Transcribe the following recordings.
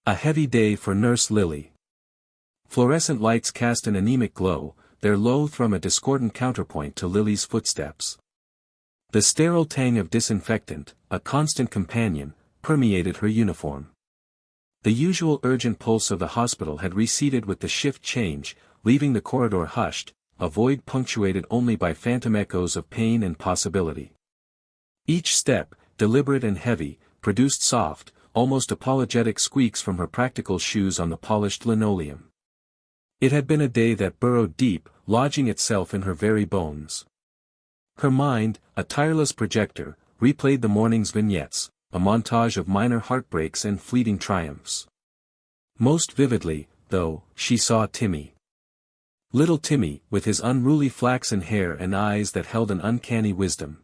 A heavy day for Nurse Lily. Fluorescent lights cast an anemic glow, their low thrum a discordant counterpoint to Lily's footsteps. The sterile tang of disinfectant, a constant companion, permeated her uniform. The usual urgent pulse of the hospital had receded with the shift change, leaving the corridor hushed, a void punctuated only by phantom echoes of pain and possibility. Each step, deliberate and heavy, produced soft, almost apologetic squeaks from her practical shoes on the polished linoleum. It had been a day that burrowed deep, lodging itself in her very bones. Her mind, a tireless projector, replayed the morning's vignettes, a montage of minor heartbreaks and fleeting triumphs. Most vividly, though, she saw Timmy. Little Timmy, with his unruly flaxen hair and eyes that held an uncanny wisdom.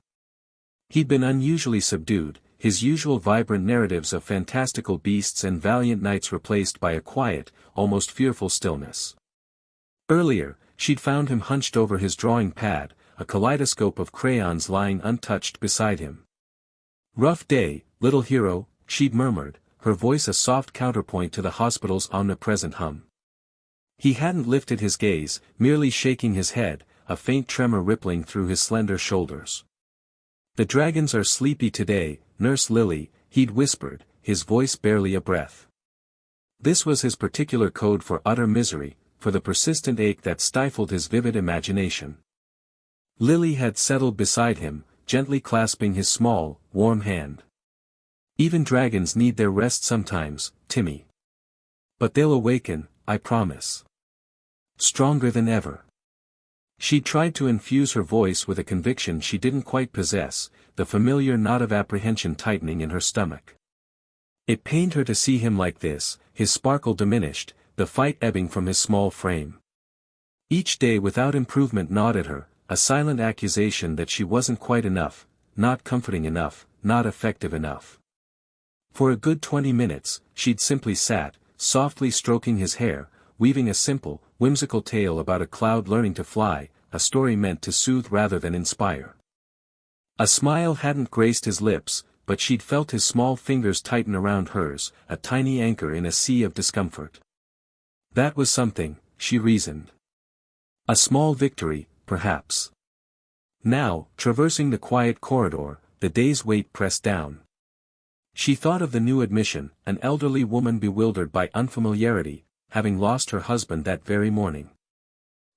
He'd been unusually subdued, his usual vibrant narratives of fantastical beasts and valiant knights replaced by a quiet, almost fearful stillness. Earlier, she'd found him hunched over his drawing pad, a kaleidoscope of crayons lying untouched beside him. "Rough day, little hero," she'd murmured, her voice a soft counterpoint to the hospital's omnipresent hum. He hadn't lifted his gaze, merely shaking his head, a faint tremor rippling through his slender shoulders. "The dragons are sleepy today, Nurse Lily," he'd whispered, his voice barely a breath. This was his particular code for utter misery, for the persistent ache that stifled his vivid imagination. Lily had settled beside him, gently clasping his small, warm hand. "Even dragons need their rest sometimes, Timmy. But they'll awaken, I promise. Stronger than ever." She tried to infuse her voice with a conviction she didn't quite possess, the familiar knot of apprehension tightening in her stomach. It pained her to see him like this, his sparkle diminished, the fight ebbing from his small frame. Each day without improvement gnawed at her, a silent accusation that she wasn't quite enough, not comforting enough, not effective enough. For a good 20 minutes, she'd simply sat, softly stroking his hair, weaving a simple, whimsical tale about a cloud learning to fly, a story meant to soothe rather than inspire. A smile hadn't graced his lips, but she'd felt his small fingers tighten around hers, a tiny anchor in a sea of discomfort. That was something, she reasoned. A small victory, perhaps. Now, traversing the quiet corridor, the day's weight pressed down. She thought of the new admission, an elderly woman bewildered by unfamiliarity, having lost her husband that very morning.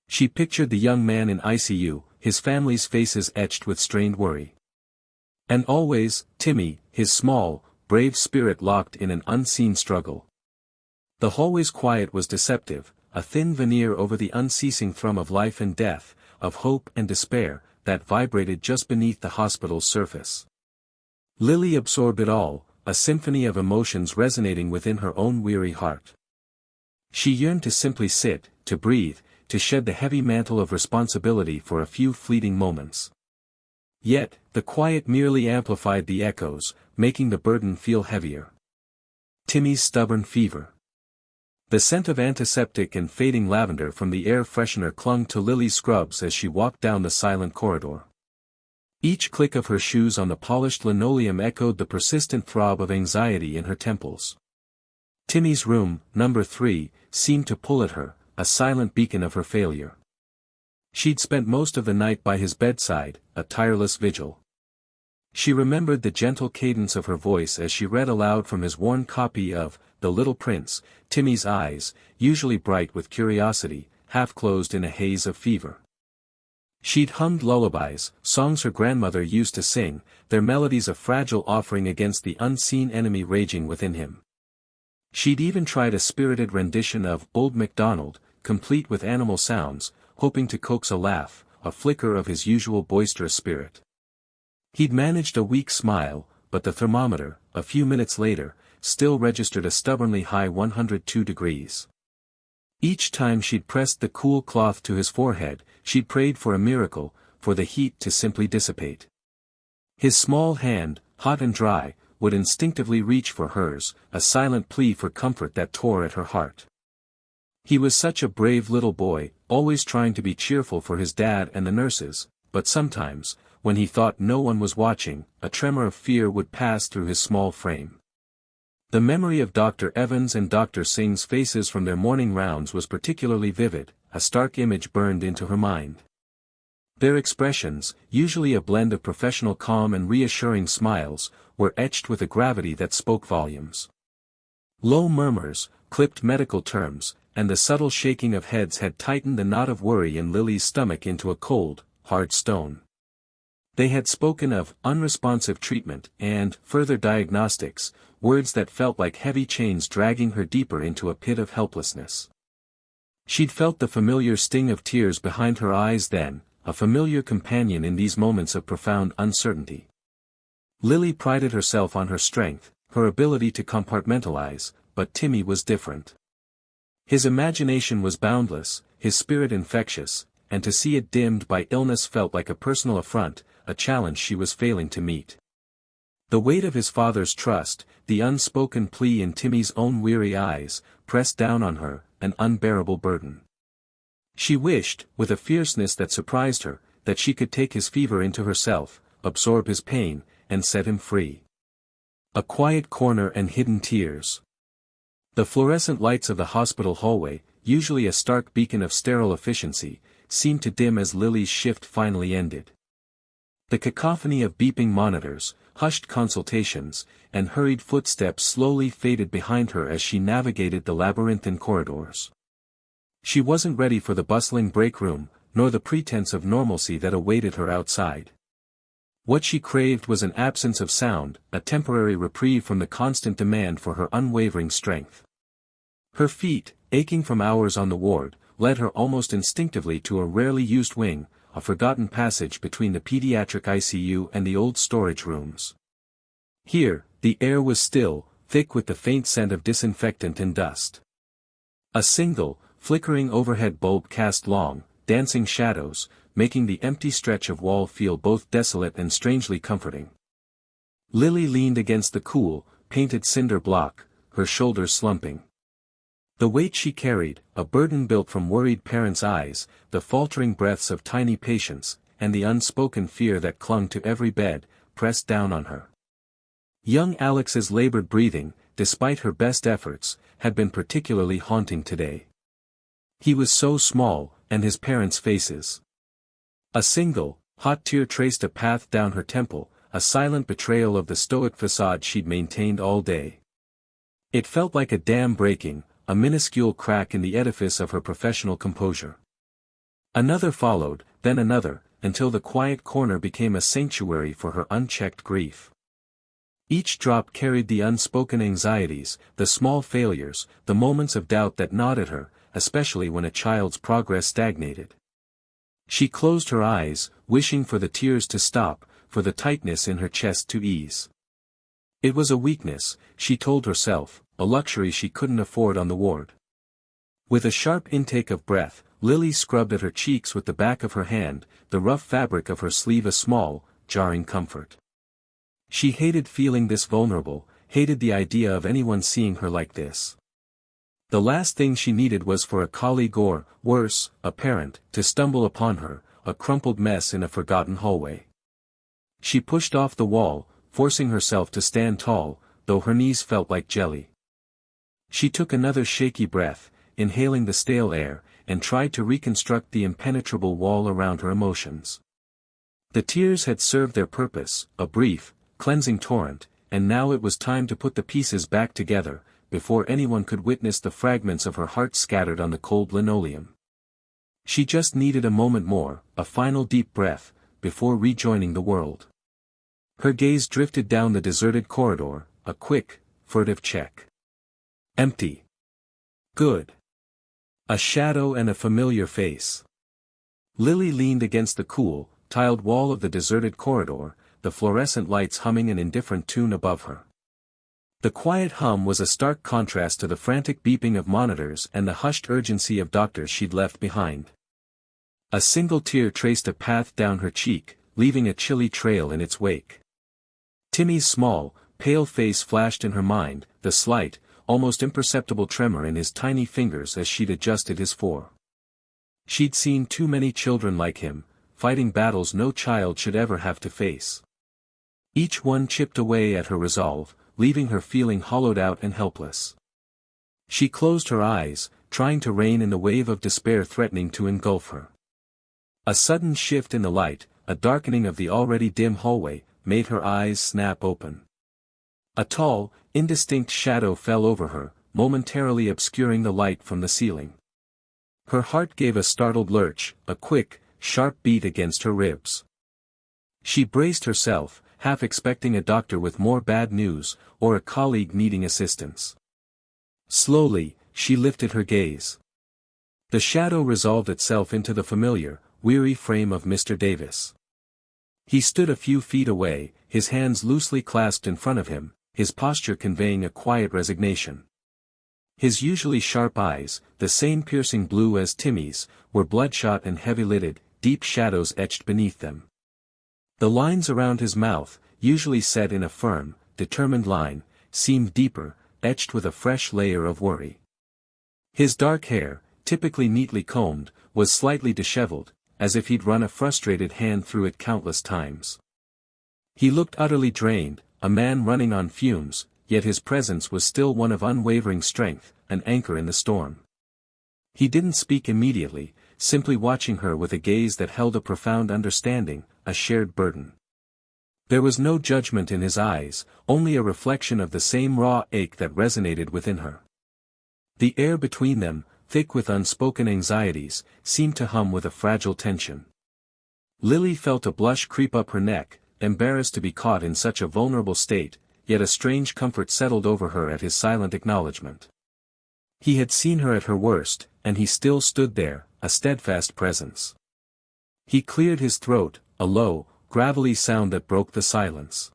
She pictured the young man in ICU, his family's faces etched with strained worry. And always, Timmy, his small, brave spirit locked in an unseen struggle. The hallway's quiet was deceptive, a thin veneer over the unceasing thrum of life and death, of hope and despair, that vibrated just beneath the hospital's surface. Lily absorbed it all, a symphony of emotions resonating within her own weary heart. She yearned to simply sit, to breathe, to shed the heavy mantle of responsibility for a few fleeting moments. Yet, the quiet merely amplified the echoes, making the burden feel heavier. Timmy's stubborn fever. The scent of antiseptic and fading lavender from the air freshener clung to Lily's scrubs as she walked down the silent corridor. Each click of her shoes on the polished linoleum echoed the persistent throb of anxiety in her temples. Timmy's room, number 3, seemed to pull at her, a silent beacon of her failure. She'd spent most of the night by his bedside, a tireless vigil. She remembered the gentle cadence of her voice as she read aloud from his worn copy of The Little Prince, Timmy's eyes, usually bright with curiosity, half closed in a haze of fever. She'd hummed lullabies, songs her grandmother used to sing, their melodies a fragile offering against the unseen enemy raging within him. She'd even tried a spirited rendition of Old MacDonald, complete with animal sounds, hoping to coax a laugh, a flicker of his usual boisterous spirit. He'd managed a weak smile, but the thermometer, a few minutes later, still registered a stubbornly high 102 degrees. Each time she'd pressed the cool cloth to his forehead, she'd prayed for a miracle, for the heat to simply dissipate. His small hand, hot and dry, would instinctively reach for hers, a silent plea for comfort that tore at her heart. He was such a brave little boy, always trying to be cheerful for his dad and the nurses, but sometimes, when he thought no one was watching, a tremor of fear would pass through his small frame. The memory of Dr. Evans and Dr. Singh's faces from their morning rounds was particularly vivid, a stark image burned into her mind. Their expressions, usually a blend of professional calm and reassuring smiles, were etched with a gravity that spoke volumes. Low murmurs, clipped medical terms, and the subtle shaking of heads had tightened the knot of worry in Lily's stomach into a cold, hard stone. They had spoken of unresponsive treatment and further diagnostics, words that felt like heavy chains dragging her deeper into a pit of helplessness. She'd felt the familiar sting of tears behind her eyes then, a familiar companion in these moments of profound uncertainty. Lily prided herself on her strength, her ability to compartmentalize, but Timmy was different. His imagination was boundless, his spirit infectious, and to see it dimmed by illness felt like a personal affront, a challenge she was failing to meet. The weight of his father's trust, the unspoken plea in Timmy's own weary eyes, pressed down on her, an unbearable burden. She wished, with a fierceness that surprised her, that she could take his fever into herself, absorb his pain, and set him free. A quiet corner and hidden tears. The fluorescent lights of the hospital hallway, usually a stark beacon of sterile efficiency, seemed to dim as Lily's shift finally ended. The cacophony of beeping monitors, hushed consultations, and hurried footsteps slowly faded behind her as she navigated the labyrinthine corridors. She wasn't ready for the bustling break room, nor the pretense of normalcy that awaited her outside. What she craved was an absence of sound, a temporary reprieve from the constant demand for her unwavering strength. Her feet, aching from hours on the ward, led her almost instinctively to a rarely used wing, a forgotten passage between the pediatric ICU and the old storage rooms. Here, the air was still, thick with the faint scent of disinfectant and dust. A single, flickering overhead bulb cast long, dancing shadows, making the empty stretch of wall feel both desolate and strangely comforting. Lily leaned against the cool, painted cinder block, her shoulders slumping. The weight she carried, a burden built from worried parents' eyes, the faltering breaths of tiny patients, and the unspoken fear that clung to every bed, pressed down on her. Young Alex's labored breathing, despite her best efforts, had been particularly haunting today. He was so small, and his parents' faces. A single, hot tear traced a path down her temple, a silent betrayal of the stoic facade she'd maintained all day. It felt like a dam breaking, a minuscule crack in the edifice of her professional composure. Another followed, then another, until the quiet corner became a sanctuary for her unchecked grief. Each drop carried the unspoken anxieties, the small failures, the moments of doubt that gnawed at her, especially when a child's progress stagnated. She closed her eyes, wishing for the tears to stop, for the tightness in her chest to ease. It was a weakness, she told herself, a luxury she couldn't afford on the ward. With a sharp intake of breath, Lily scrubbed at her cheeks with the back of her hand, the rough fabric of her sleeve a small, jarring comfort. She hated feeling this vulnerable, hated the idea of anyone seeing her like this. The last thing she needed was for a colleague or, worse, a parent, to stumble upon her, a crumpled mess in a forgotten hallway. She pushed off the wall, forcing herself to stand tall, though her knees felt like jelly. She took another shaky breath, inhaling the stale air, and tried to reconstruct the impenetrable wall around her emotions. The tears had served their purpose, a brief, cleansing torrent, and now it was time to put the pieces back together, before anyone could witness the fragments of her heart scattered on the cold linoleum. She just needed a moment more, a final deep breath, before rejoining the world. Her gaze drifted down the deserted corridor, a quick, furtive check. Empty. Good. A shadow and a familiar face. Lily leaned against the cool, tiled wall of the deserted corridor, the fluorescent lights humming an indifferent tune above her. The quiet hum was a stark contrast to the frantic beeping of monitors and the hushed urgency of doctors she'd left behind. A single tear traced a path down her cheek, leaving a chilly trail in its wake. Timmy's small, pale face flashed in her mind, the slight, almost imperceptible tremor in his tiny fingers as she'd adjusted his fore. She'd seen too many children like him, fighting battles no child should ever have to face. Each one chipped away at her resolve, leaving her feeling hollowed out and helpless. She closed her eyes, trying to rein in the wave of despair threatening to engulf her. A sudden shift in the light, a darkening of the already dim hallway, made her eyes snap open. A tall, indistinct shadow fell over her, momentarily obscuring the light from the ceiling. Her heart gave a startled lurch, a quick, sharp beat against her ribs. She braced herself, half expecting a doctor with more bad news, or a colleague needing assistance. Slowly, she lifted her gaze. The shadow resolved itself into the familiar, weary frame of Mr. Davis. He stood a few feet away, his hands loosely clasped in front of him, his posture conveying a quiet resignation. His usually sharp eyes, the same piercing blue as Timmy's, were bloodshot and heavy-lidded, deep shadows etched beneath them. The lines around his mouth, usually set in a firm, determined line, seemed deeper, etched with a fresh layer of worry. His dark hair, typically neatly combed, was slightly disheveled, as if he'd run a frustrated hand through it countless times. He looked utterly drained, a man running on fumes, yet his presence was still one of unwavering strength, an anchor in the storm. He didn't speak immediately, simply watching her with a gaze that held a profound understanding, a shared burden. There was no judgment in his eyes, only a reflection of the same raw ache that resonated within her. The air between them, thick with unspoken anxieties, seemed to hum with a fragile tension. Lily felt a blush creep up her neck, embarrassed to be caught in such a vulnerable state, yet a strange comfort settled over her at his silent acknowledgement. He had seen her at her worst, and he still stood there, a steadfast presence. He cleared his throat, a low, gravelly sound that broke the silence.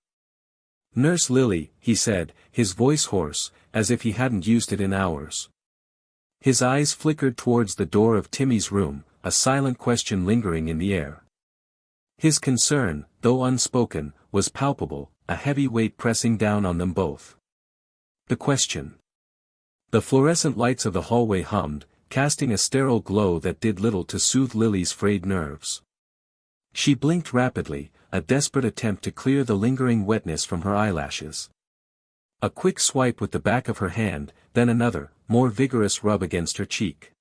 "Nurse Lily," he said, his voice hoarse, as if he hadn't used it in hours. His eyes flickered towards the door of Timmy's room, a silent question lingering in the air. His concern, though unspoken, was palpable, a heavy weight pressing down on them both. The question. The fluorescent lights of the hallway hummed, casting a sterile glow that did little to soothe Lily's frayed nerves. She blinked rapidly, a desperate attempt to clear the lingering wetness from her eyelashes. A quick swipe with the back of her hand, then another, more vigorous rub against her cheek.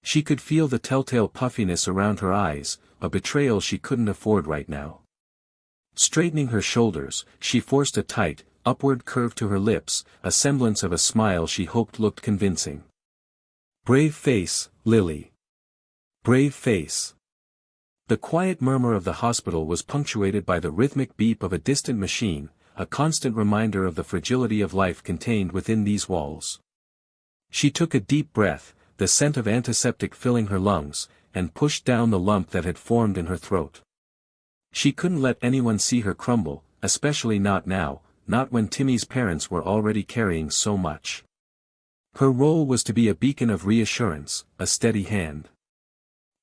She could feel the telltale puffiness around her eyes, a betrayal she couldn't afford right now. Straightening her shoulders, she forced a tight, upward curve to her lips, a semblance of a smile she hoped looked convincing. "Brave face, Lily. Brave face." The quiet murmur of the hospital was punctuated by the rhythmic beep of a distant machine, a constant reminder of the fragility of life contained within these walls. She took a deep breath, the scent of antiseptic filling her lungs, and pushed down the lump that had formed in her throat. She couldn't let anyone see her crumble, especially not now, not when Timmy's parents were already carrying so much. Her role was to be a beacon of reassurance, a steady hand.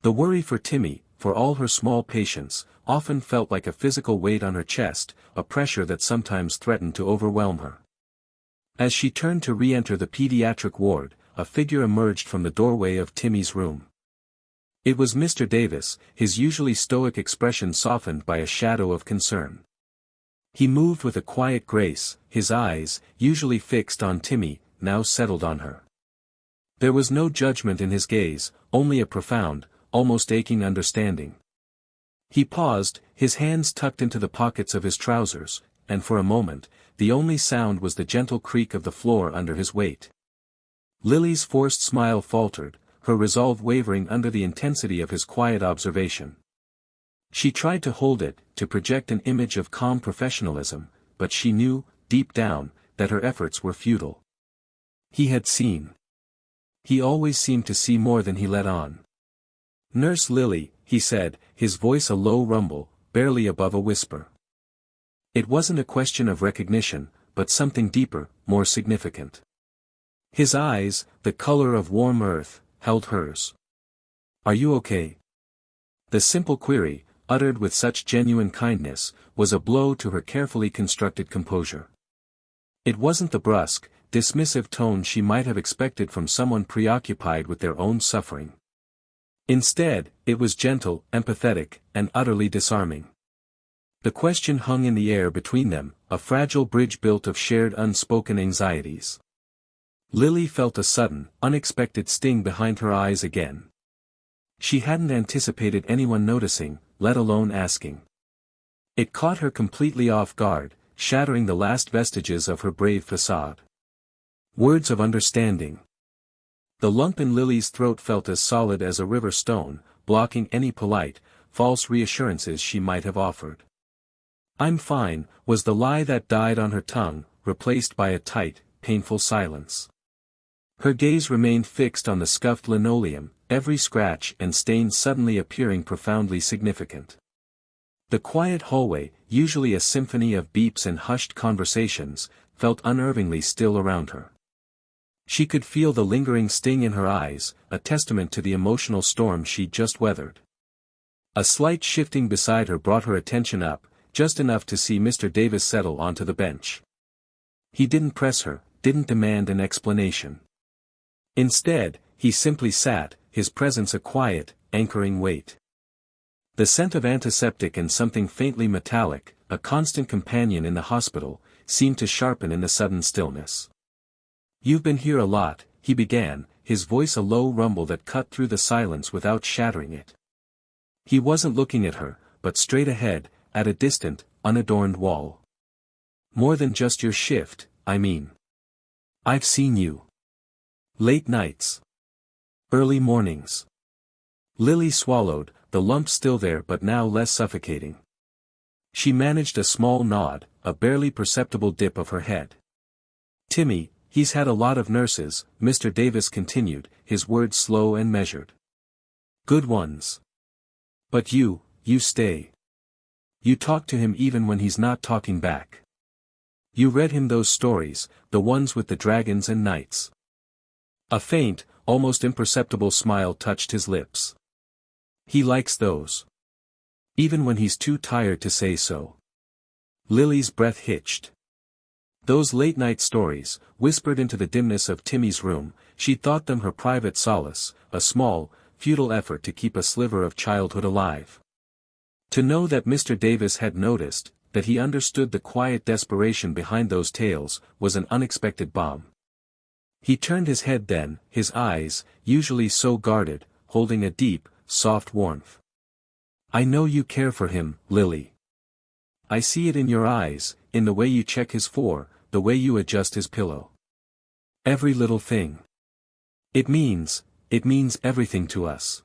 The worry for Timmy, for all her small patience, often felt like a physical weight on her chest, a pressure that sometimes threatened to overwhelm her. As she turned to re-enter the pediatric ward, a figure emerged from the doorway of Timmy's room. It was Mr. Davis, his usually stoic expression softened by a shadow of concern. He moved with a quiet grace, his eyes, usually fixed on Timmy, now settled on her. There was no judgment in his gaze, only a profound, almost aching understanding. He paused, his hands tucked into the pockets of his trousers, and for a moment, the only sound was the gentle creak of the floor under his weight. Lily's forced smile faltered, her resolve wavering under the intensity of his quiet observation. She tried to hold it, to project an image of calm professionalism, but she knew, deep down, that her efforts were futile. He had seen. He always seemed to see more than he let on. "Nurse Lily," he said, his voice a low rumble, barely above a whisper. It wasn't a question of recognition, but something deeper, more significant. His eyes, the color of warm earth, held hers. "Are you okay?" The simple query, uttered with such genuine kindness, was a blow to her carefully constructed composure. It wasn't the brusque, dismissive tone she might have expected from someone preoccupied with their own suffering. Instead, it was gentle, empathetic, and utterly disarming. The question hung in the air between them, a fragile bridge built of shared unspoken anxieties. Lily felt a sudden, unexpected sting behind her eyes again. She hadn't anticipated anyone noticing, let alone asking. It caught her completely off guard, shattering the last vestiges of her brave facade. Words of understanding. The lump in Lily's throat felt as solid as a river stone, blocking any polite, false reassurances she might have offered. "I'm fine," was the lie that died on her tongue, replaced by a tight, painful silence. Her gaze remained fixed on the scuffed linoleum, every scratch and stain suddenly appearing profoundly significant. The quiet hallway, usually a symphony of beeps and hushed conversations, felt unnervingly still around her. She could feel the lingering sting in her eyes, a testament to the emotional storm she'd just weathered. A slight shifting beside her brought her attention up, just enough to see Mr. Davis settle onto the bench. He didn't press her, didn't demand an explanation. Instead, he simply sat, his presence a quiet, anchoring weight. The scent of antiseptic and something faintly metallic, a constant companion in the hospital, seemed to sharpen in the sudden stillness. "You've been here a lot," he began, his voice a low rumble that cut through the silence without shattering it. He wasn't looking at her, but straight ahead, at a distant, unadorned wall. "More than just your shift, I mean. I've seen you. Late nights. Early mornings." Lily swallowed, the lump still there but now less suffocating. She managed a small nod, a barely perceptible dip of her head. "Timmy, he's had a lot of nurses," Mr. Davis continued, his words slow and measured. "Good ones. But you stay. You talk to him even when he's not talking back. You read him those stories, the ones with the dragons and knights." A faint, almost imperceptible smile touched his lips. "He likes those. Even when he's too tired to say so." Lily's breath hitched. Those late-night stories, whispered into the dimness of Timmy's room, she thought them her private solace, a small, futile effort to keep a sliver of childhood alive. To know that Mr. Davis had noticed, that he understood the quiet desperation behind those tales, was an unexpected balm. He turned his head then, his eyes, usually so guarded, holding a deep, soft warmth. "I know you care for him, Lily. I see it in your eyes, in the way you check his the way you adjust his pillow. Every little thing. It means everything to us."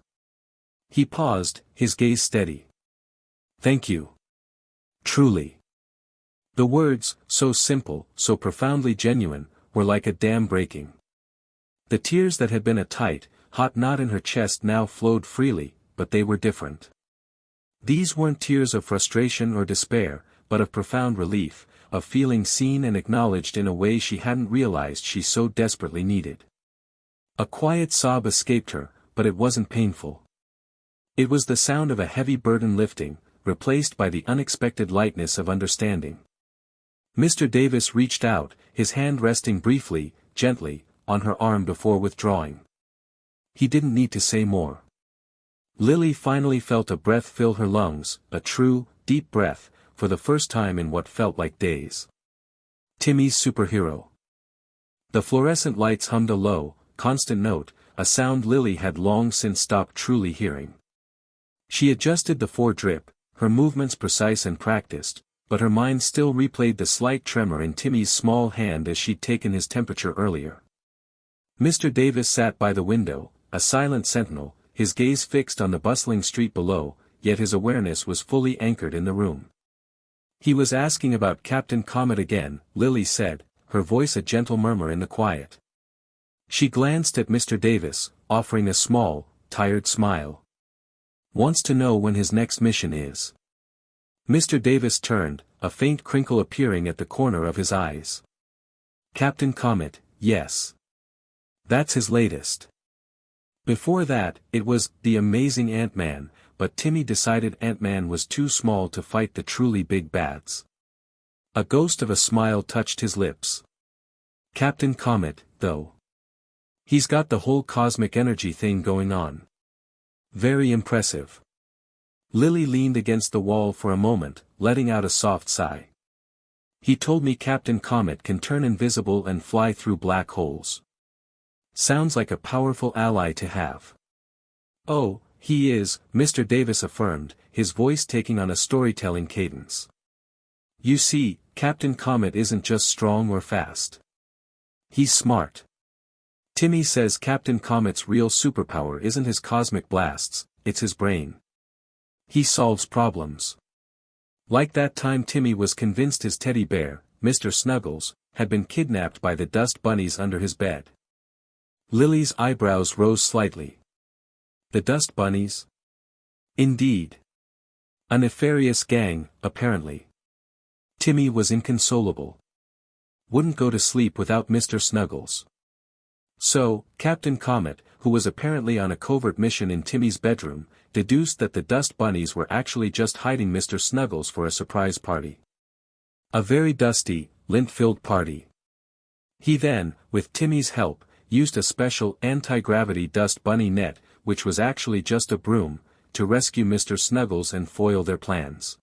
He paused, his gaze steady. "Thank you. Truly." The words, so simple, so profoundly genuine, were like a dam breaking. The tears that had been a tight, hot knot in her chest now flowed freely, but they were different. These weren't tears of frustration or despair, but of profound relief, of feeling seen and acknowledged in a way she hadn't realized she so desperately needed. A quiet sob escaped her, but it wasn't painful. It was the sound of a heavy burden lifting, replaced by the unexpected lightness of understanding. Mr. Davis reached out, his hand resting briefly, gently, on her arm before withdrawing. He didn't need to say more. Lily finally felt a breath fill her lungs, a true, deep breath, for the first time in what felt like days. Timmy's superhero. The fluorescent lights hummed a low, constant note, a sound Lily had long since stopped truly hearing. She adjusted the drip, her movements precise and practiced, but her mind still replayed the slight tremor in Timmy's small hand as she'd taken his temperature earlier. Mr. Davis sat by the window, a silent sentinel, his gaze fixed on the bustling street below, yet his awareness was fully anchored in the room. "He was asking about Captain Comet again," Lily said, her voice a gentle murmur in the quiet. She glanced at Mr. Davis, offering a small, tired smile. "Wants to know when his next mission is." Mr. Davis turned, a faint crinkle appearing at the corner of his eyes. "Captain Comet, yes. That's his latest. Before that, it was The Amazing Ant-Man, but Timmy decided Ant-Man was too small to fight the truly big bads." A ghost of a smile touched his lips. "Captain Comet, though. He's got the whole cosmic energy thing going on. Very impressive." Lily leaned against the wall for a moment, letting out a soft sigh. He told me Captain Comet can turn invisible and fly through black holes. Sounds like a powerful ally to have. Oh, he is, Mr. Davis affirmed, his voice taking on a storytelling cadence. You see, Captain Comet isn't just strong or fast. He's smart. Timmy says Captain Comet's real superpower isn't his cosmic blasts, it's his brain. He solves problems. Like that time Timmy was convinced his teddy bear, Mr. Snuggles, had been kidnapped by the dust bunnies under his bed. Lily's eyebrows rose slightly. The dust bunnies? Indeed. A nefarious gang, apparently. Timmy was inconsolable. Wouldn't go to sleep without Mr. Snuggles. So, Captain Comet, who was apparently on a covert mission in Timmy's bedroom, deduced that the dust bunnies were actually just hiding Mr. Snuggles for a surprise party. A very dusty, lint-filled party. He then, with Timmy's help, used a special anti-gravity dust bunny net, which was actually just a broom, to rescue Mr. Snuggles and foil their plans.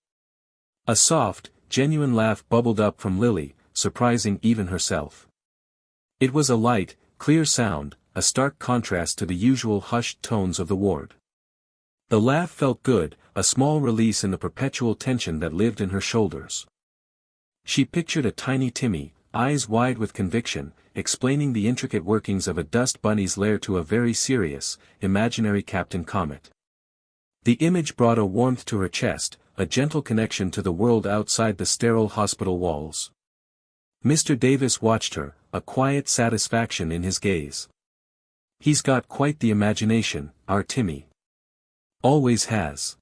A soft, genuine laugh bubbled up from Lily, surprising even herself. It was a light, clear sound, a stark contrast to the usual hushed tones of the ward. The laugh felt good, a small release in the perpetual tension that lived in her shoulders. She pictured a tiny Timmy, eyes wide with conviction, explaining the intricate workings of a dust bunny's lair to a very serious, imaginary Captain Comet. The image brought a warmth to her chest, a gentle connection to the world outside the sterile hospital walls. Mr. Davis watched her, a quiet satisfaction in his gaze. He's got quite the imagination, our Timmy. Always has.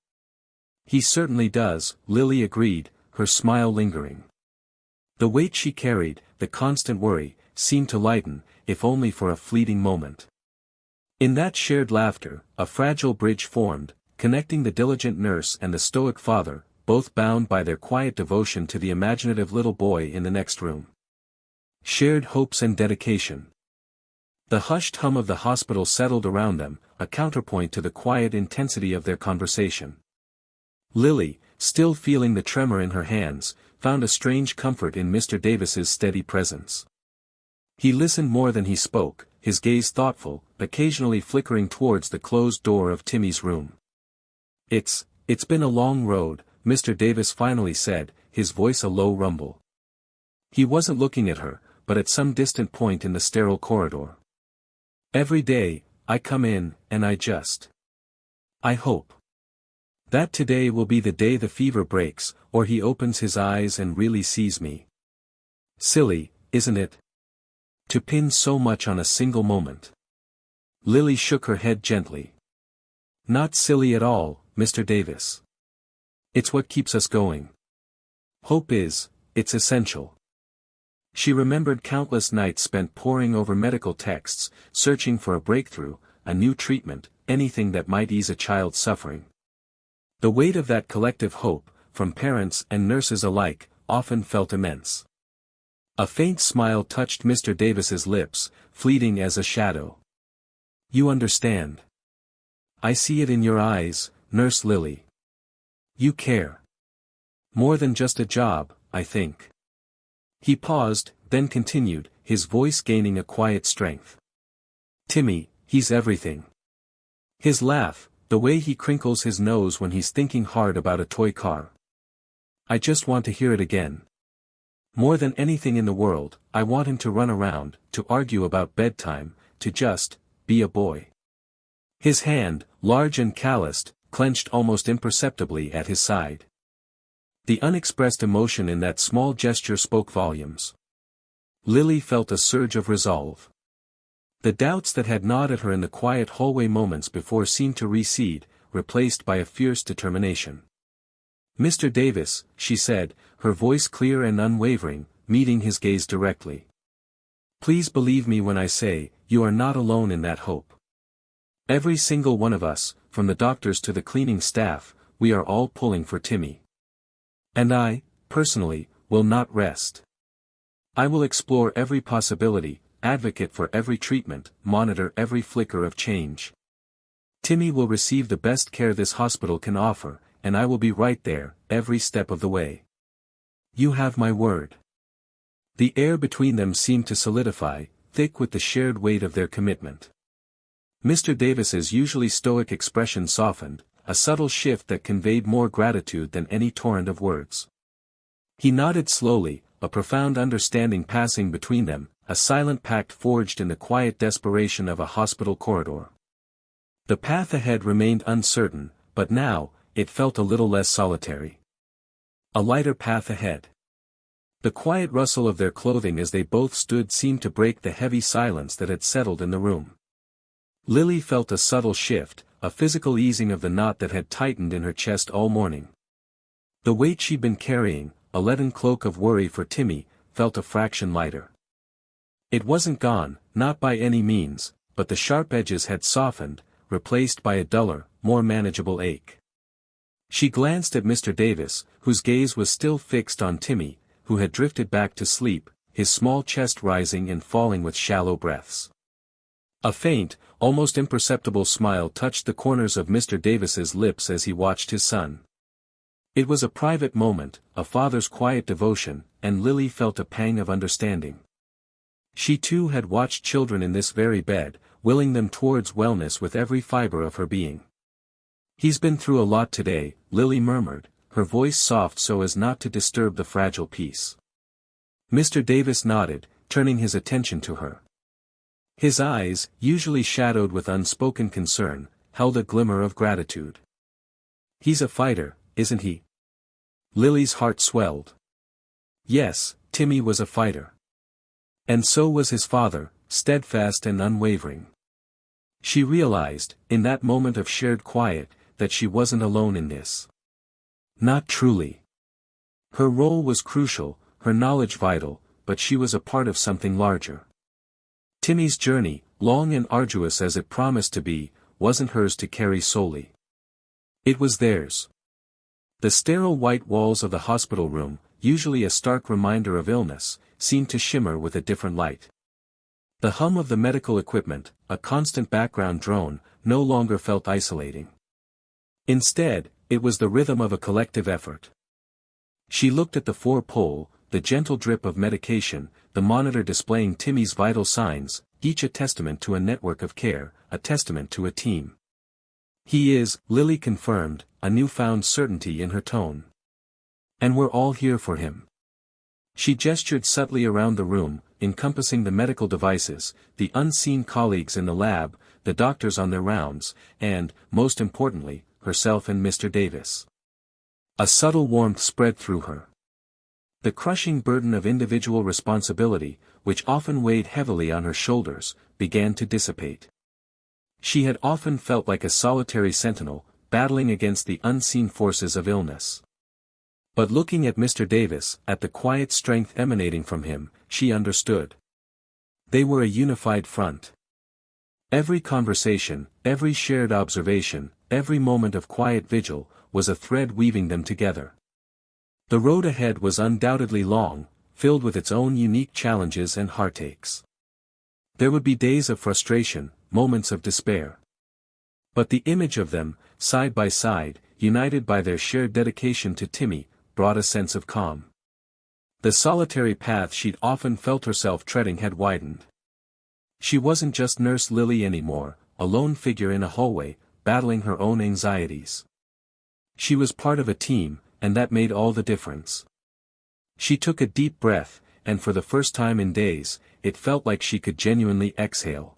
He certainly does, Lily agreed, her smile lingering. The weight she carried, the constant worry, seemed to lighten, if only for a fleeting moment. In that shared laughter, a fragile bridge formed, connecting the diligent nurse and the stoic father, both bound by their quiet devotion to the imaginative little boy in the next room. Shared hopes and dedication. The hushed hum of the hospital settled around them, a counterpoint to the quiet intensity of their conversation. Lily, still feeling the tremor in her hands, found a strange comfort in Mr. Davis's steady presence. He listened more than he spoke, his gaze thoughtful, occasionally flickering towards the closed door of Timmy's room. It's been a long road, Mr. Davis finally said, his voice a low rumble. He wasn't looking at her, but at some distant point in the sterile corridor. Every day, I come in, and I hope that today will be the day the fever breaks, or he opens his eyes and really sees me. Silly, isn't it? To pin so much on a single moment. Lily shook her head gently. Not silly at all, Mr. Davis. It's what keeps us going. Hope it's essential. She remembered countless nights spent poring over medical texts, searching for a breakthrough, a new treatment, anything that might ease a child's suffering. The weight of that collective hope, from parents and nurses alike, often felt immense. A faint smile touched Mr. Davis's lips, fleeting as a shadow. You understand. I see it in your eyes, Nurse Lily. You care. More than just a job, I think. He paused, then continued, his voice gaining a quiet strength. Timmy, he's everything. His laugh, the way he crinkles his nose when he's thinking hard about a toy car. I just want to hear it again. More than anything in the world, I want him to run around, to argue about bedtime, to just be a boy. His hand, large and calloused, clenched almost imperceptibly at his side. The unexpressed emotion in that small gesture spoke volumes. Lily felt a surge of resolve. The doubts that had gnawed at her in the quiet hallway moments before seemed to recede, replaced by a fierce determination. Mr. Davis, she said, her voice clear and unwavering, meeting his gaze directly. Please believe me when I say, you are not alone in that hope. Every single one of us, from the doctors to the cleaning staff, we are all pulling for Timmy. And I, personally, will not rest. I will explore every possibility, advocate for every treatment, monitor every flicker of change. Timmy will receive the best care this hospital can offer, and I will be right there, every step of the way. You have my word. The air between them seemed to solidify, thick with the shared weight of their commitment. Mr. Davis's usually stoic expression softened, a subtle shift that conveyed more gratitude than any torrent of words. He nodded slowly, a profound understanding passing between them, a silent pact forged in the quiet desperation of a hospital corridor. The path ahead remained uncertain, but now, it felt a little less solitary. A lighter path ahead. The quiet rustle of their clothing as they both stood seemed to break the heavy silence that had settled in the room. Lily felt a subtle shift, a physical easing of the knot that had tightened in her chest all morning. The weight she'd been carrying, a leaden cloak of worry for Timmy, felt a fraction lighter. It wasn't gone, not by any means, but the sharp edges had softened, replaced by a duller, more manageable ache. She glanced at Mr. Davis, whose gaze was still fixed on Timmy, who had drifted back to sleep, his small chest rising and falling with shallow breaths. A faint, almost imperceptible smile touched the corners of Mr. Davis's lips as he watched his son. It was a private moment, a father's quiet devotion, and Lily felt a pang of understanding. She too had watched children in this very bed, willing them towards wellness with every fiber of her being. He's been through a lot today, Lily murmured, her voice soft so as not to disturb the fragile peace. Mr. Davis nodded, turning his attention to her. His eyes, usually shadowed with unspoken concern, held a glimmer of gratitude. He's a fighter, isn't he? Lily's heart swelled. Yes, Timmy was a fighter. And so was his father, steadfast and unwavering. She realized, in that moment of shared quiet, that she wasn't alone in this. Not truly. Her role was crucial, her knowledge vital, but she was a part of something larger. Timmy's journey, long and arduous as it promised to be, wasn't hers to carry solely. It was theirs. The sterile white walls of the hospital room, usually a stark reminder of illness, seemed to shimmer with a different light. The hum of the medical equipment, a constant background drone, no longer felt isolating. Instead, it was the rhythm of a collective effort. She looked at the four-pole, the gentle drip of medication, the monitor displaying Timmy's vital signs, each a testament to a network of care, a testament to a team. He is, Lily confirmed, a newfound certainty in her tone. And we're all here for him. She gestured subtly around the room, encompassing the medical devices, the unseen colleagues in the lab, the doctors on their rounds, and, most importantly, herself and Mr. Davis. A subtle warmth spread through her. The crushing burden of individual responsibility, which often weighed heavily on her shoulders, began to dissipate. She had often felt like a solitary sentinel, battling against the unseen forces of illness. But looking at Mr. Davis, at the quiet strength emanating from him, she understood. They were a unified front. Every conversation, every shared observation, every moment of quiet vigil, was a thread weaving them together. The road ahead was undoubtedly long, filled with its own unique challenges and heartaches. There would be days of frustration, moments of despair. But the image of them, side by side, united by their shared dedication to Timmy, brought a sense of calm. The solitary path she'd often felt herself treading had widened. She wasn't just Nurse Lily anymore, a lone figure in a hallway, battling her own anxieties. She was part of a team, and that made all the difference. She took a deep breath, and for the first time in days, it felt like she could genuinely exhale.